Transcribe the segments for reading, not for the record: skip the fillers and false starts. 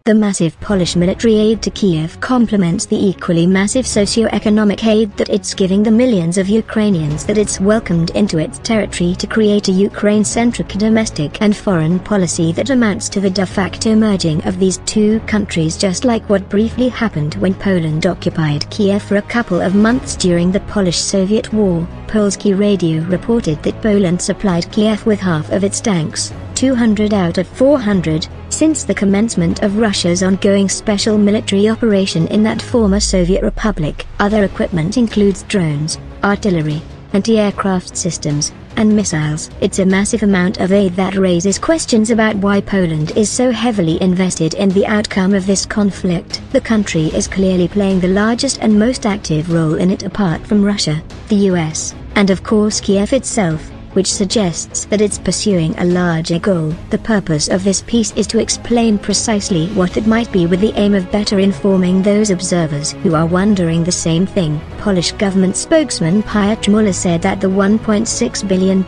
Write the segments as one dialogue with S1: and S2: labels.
S1: The massive Polish military aid to Kiev complements the equally massive socio-economic aid that it's giving the millions of Ukrainians that it's welcomed into its territory to create a Ukraine-centric domestic and foreign policy that amounts to the de facto merging of these two countries, just like what briefly happened when Poland occupied Kiev for a couple of months during the Polish-Soviet War. Polski radio reported that Poland supplied Kiev with half of its tanks, 200 out of 400, since the commencement of Russia's ongoing special military operation in that former Soviet republic. Other equipment includes drones, artillery, anti-aircraft systems, and missiles. It's a massive amount of aid that raises questions about why Poland is so heavily invested in the outcome of this conflict. The country is clearly playing the largest and most active role in it apart from Russia, the US, and of course Kiev itself, which suggests that it's pursuing a larger goal. The purpose of this piece is to explain precisely what it might be, with the aim of better informing those observers who are wondering the same thing. Polish government spokesman Piotr Muller said that the $1.6 billion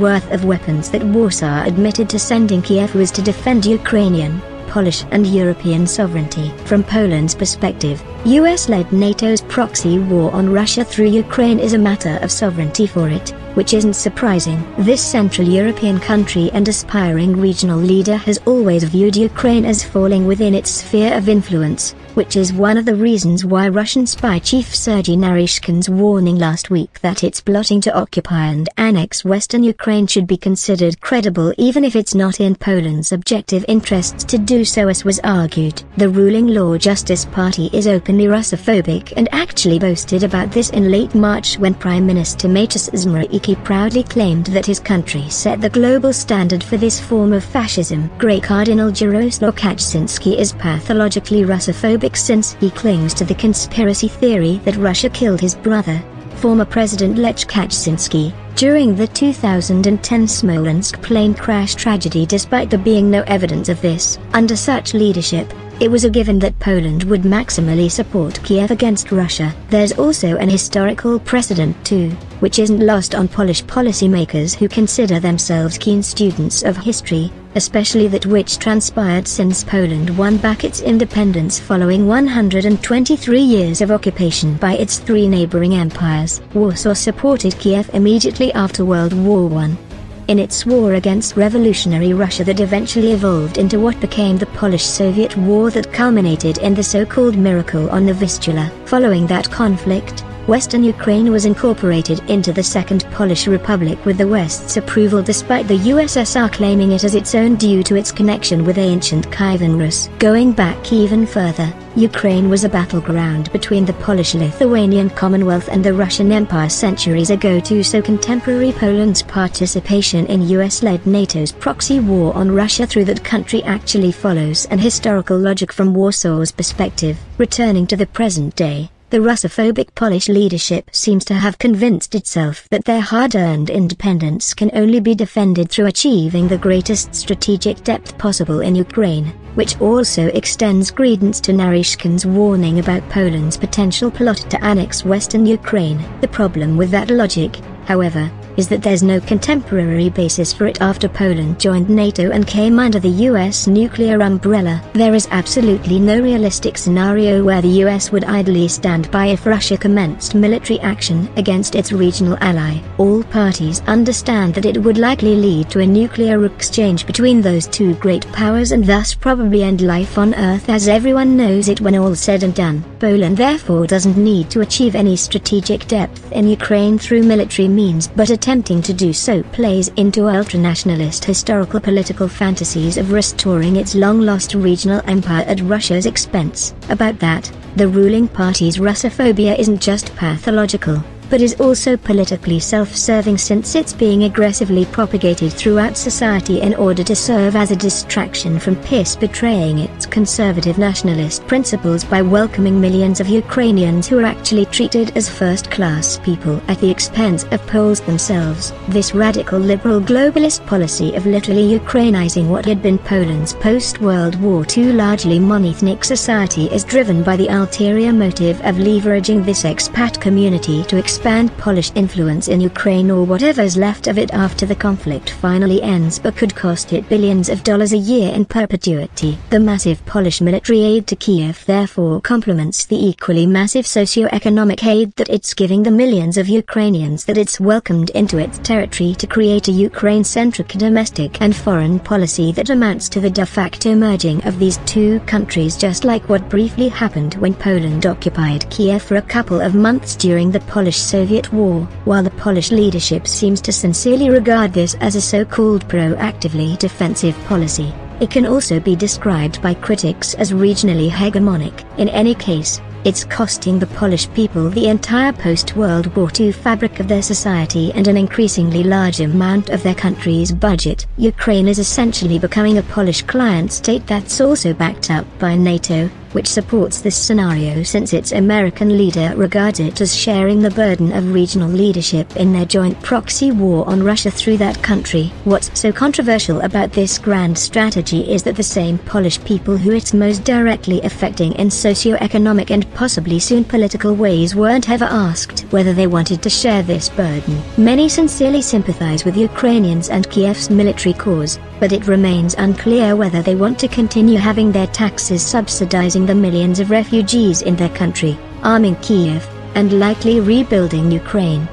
S1: worth of weapons that Warsaw admitted to sending Kiev was to defend Ukrainian, Polish and European sovereignty. From Poland's perspective, US-led NATO's proxy war on Russia through Ukraine is a matter of sovereignty for it, which isn't surprising. This Central European country and aspiring regional leader has always viewed Ukraine as falling within its sphere of influence, which is one of the reasons why Russian spy chief Sergey Naryshkin's warning last week that it's plotting to occupy and annex Western Ukraine should be considered credible, even if it's not in Poland's objective interests to do so, as was argued. The ruling Law Justice Party is openly Russophobic and actually boasted about this in late March when Prime Minister Mateusz Morawiecki proudly claimed that his country set the global standard for this form of fascism. Grey Cardinal Jarosław Kaczynski is pathologically Russophobic since he clings to the conspiracy theory that Russia killed his brother, former President Lech Kaczynski, during the 2010 Smolensk plane crash tragedy, despite there being no evidence of this. Under such leadership, it was a given that Poland would maximally support Kiev against Russia. There's also an historical precedent too, which isn't lost on Polish policymakers who consider themselves keen students of history, especially that which transpired since Poland won back its independence following 123 years of occupation by its three neighboring empires. Warsaw supported Kiev immediately after World War I. In its war against revolutionary Russia that eventually evolved into what became the Polish-Soviet War that culminated in the so-called Miracle on the Vistula. Following that conflict, Western Ukraine was incorporated into the Second Polish Republic with the West's approval, despite the USSR claiming it as its own due to its connection with ancient Kievan Rus. Going back even further, Ukraine was a battleground between the Polish-Lithuanian Commonwealth and the Russian Empire centuries ago too, so contemporary Poland's participation in US-led NATO's proxy war on Russia through that country actually follows an historical logic from Warsaw's perspective. Returning to the present day, the Russophobic Polish leadership seems to have convinced itself that their hard-earned independence can only be defended through achieving the greatest strategic depth possible in Ukraine, which also extends credence to Naryshkin's warning about Poland's potential plot to annex Western Ukraine. The problem with that logic, however, is that there's no contemporary basis for it after Poland joined NATO and came under the US nuclear umbrella. There is absolutely no realistic scenario where the US would idly stand by if Russia commenced military action against its regional ally. All parties understand that it would likely lead to a nuclear exchange between those two great powers and thus probably end life on Earth as everyone knows it when all's said and done. Poland therefore doesn't need to achieve any strategic depth in Ukraine through military means, but attempting to do so plays into ultranationalist historical political fantasies of restoring its long-lost regional empire at Russia's expense. About that, the ruling party's Russophobia isn't just pathological, but is also politically self-serving, since it's being aggressively propagated throughout society in order to serve as a distraction from PiS betraying its conservative nationalist principles by welcoming millions of Ukrainians who are actually treated as first-class people at the expense of Poles themselves. This radical liberal globalist policy of literally Ukrainizing what had been Poland's post-World War II largely monoethnic society is driven by the ulterior motive of leveraging this expat community to expand Polish influence in Ukraine or whatever is left of it after the conflict finally ends, but could cost it billions of dollars a year in perpetuity. The massive Polish military aid to Kiev therefore complements the equally massive socio-economic aid that it's giving the millions of Ukrainians that it's welcomed into its territory to create a Ukraine-centric domestic and foreign policy that amounts to the de facto merging of these two countries, just like what briefly happened when Poland occupied Kiev for a couple of months during the Polish-Soviet War. While the Polish leadership seems to sincerely regard this as a so-called proactively defensive policy, it can also be described by critics as regionally hegemonic. In any case, it's costing the Polish people the entire post-World War II fabric of their society and an increasingly large amount of their country's budget. Ukraine is essentially becoming a Polish client state that's also backed up by NATO, which supports this scenario since its American leader regards it as sharing the burden of regional leadership in their joint proxy war on Russia through that country. What's so controversial about this grand strategy is that the same Polish people who it's most directly affecting in socio-economic and possibly soon political ways weren't ever asked whether they wanted to share this burden. Many sincerely sympathize with Ukrainians and Kiev's military cause, but it remains unclear whether they want to continue having their taxes subsidizing the millions of refugees in their country, arming Kiev, and likely rebuilding Ukraine.